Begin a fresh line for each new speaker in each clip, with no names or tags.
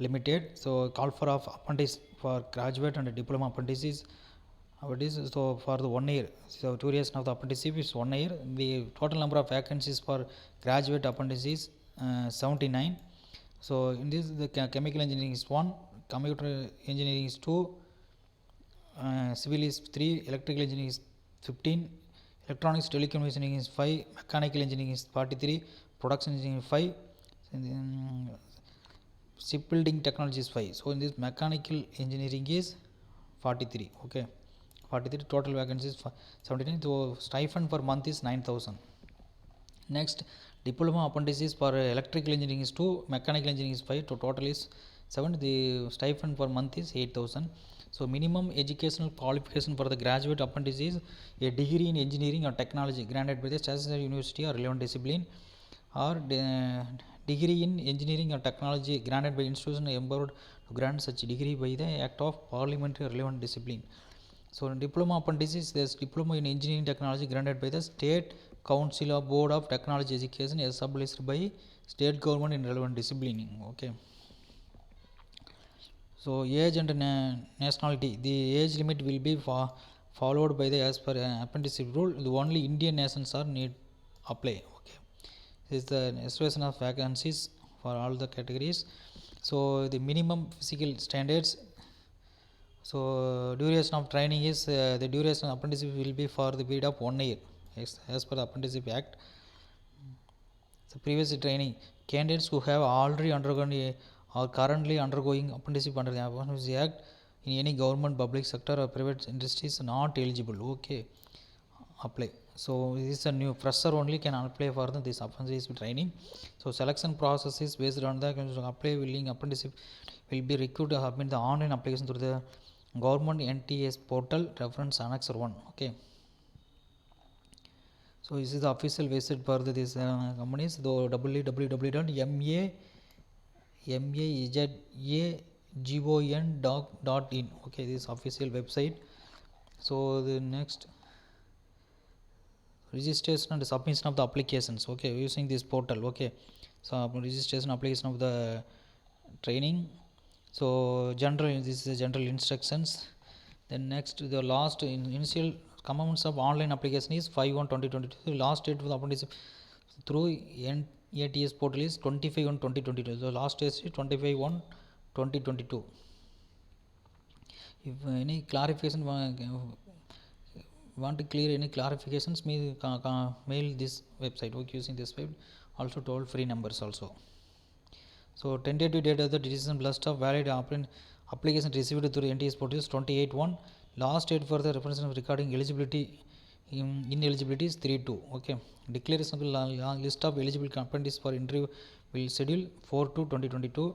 Limited. So call for of apprentice for graduate and diploma apprentices. It is so for the 1 year. So duration of the apprenticeship is 1 year. The total number of vacancies for graduate apprentices 79. So in this the chemical engineering is 1, computer engineering is 2, civil is 3, electrical engineering is 15, electronics telecommunication is 5, mechanical engineering is 43, production engineering is 5, and then shipbuilding technology is 5. So in this mechanical engineering is 43. Okay, 43 total vacancies 79. So stipend per month is 9,000. Next, diploma apprentices for electrical engineering is 2, mechanical engineering is 5, to total is 7. The stipend per month is 8,000. So minimum educational qualification for the graduate apprentice is a degree in engineering or technology granted by the statutory university or relevant discipline, or degree in engineering or technology granted by institution empowered to grant such degree by the act of parliamentary or relevant discipline. So diploma apprentices, there's diploma in engineering technology granted by the state council of board of technology education established by state government in relevant discipline. Okay. So age and nationality, the age limit will be followed by the as per apprenticeship rule. The only Indian nations are need apply. Okay, this is the expression of vacancies for all the categories. So the minimum physical standards. So duration of training is the duration of apprenticeship will be for the period of 1 year as per the Apprenticeship Act. So previous training, candidates who have already undergone or currently undergoing apprenticeship under the Apprenticeship Act in any government, public sector or private industries not eligible. Okay, apply. So this is a new fresher only can apply for this apprenticeship training. So selection process is based on the apply willing apprenticeship will be required to submit the online application through the government NTS portal reference annexer 1. Okay. So this is the official website for these companies. So www.mazagon.in. Okay, this official website. So the next, registration and submission of the applications. Okay, using this portal. Okay, so registration application of the training. So general, this is general instructions. Then next, the last initial commencement of online application is 5/1/2022. Last date for the apprenticeship through NATS portal is 25/1/2022. The last date is 25/1/2022. If any clarification want to clear any clarifications, mail this website. Okay, using this web, also toll free numbers also. So tentative date of the decision list of valid application received through NTS portal is 28/1. Last date for the representation regarding eligibility ineligibility is 3/2. Okay, declaration of the list of eligible apprentices for interview will schedule 4/2/2022.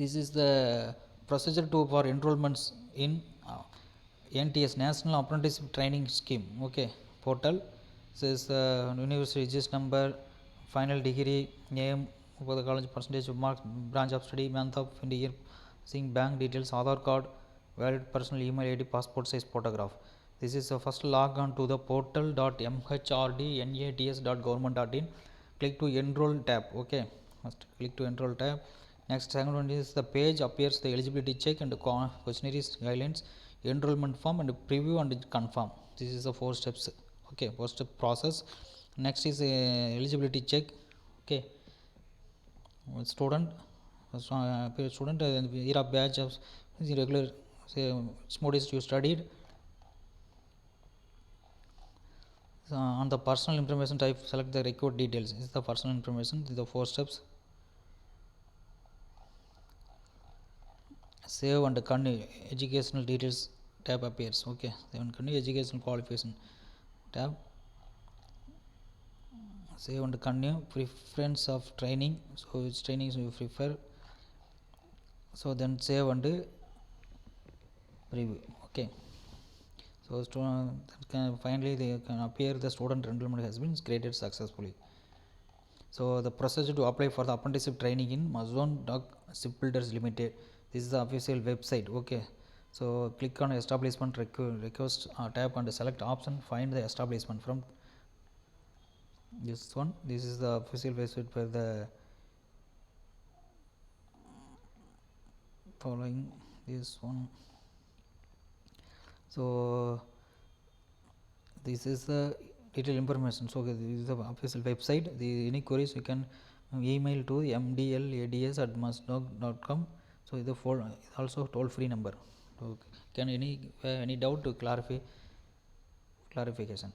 This is the procedure for enrollments in NTS National Apprenticeship Training Scheme. Okay, portal. This is the university register number, final degree, name for the college, percentage of marks, branch of study, month of year, seeing bank details, Aadhaar card, valid personal email ID, passport size photograph. This is the first log on to the portal.mhrdnats.government.in. Click to enroll tab. Okay, first click to enroll tab. Next, second one is the page appears the eligibility check and questionnaires guidelines, enrollment form and preview and confirm. This is the 4 steps. Okay, 4 step process. Next is eligibility check. Okay, student student year of batch of regular modest you studied. On the personal information type, select the record details. This is the personal information. These are the 4 steps. Save and continue. Educational details tab appears. Okay, save and continue. Educational qualification tab. Save and continue. Preference of training. So which training you prefer. So then save and preview. Okay. So finally they can appear the student enrollment has been created successfully. So the procedure to apply for the apprenticeship training in Mazagon Shipbuilders Limited. This is the official website. Okay, so click on establishment request tab and select option find the establishment from this one. This is the official website for the following this one. So this is the detailed information. So this is the official website. The any queries you can email to mdlads@mustdoc.com. so the phone also toll free number. So can any doubt to clarification.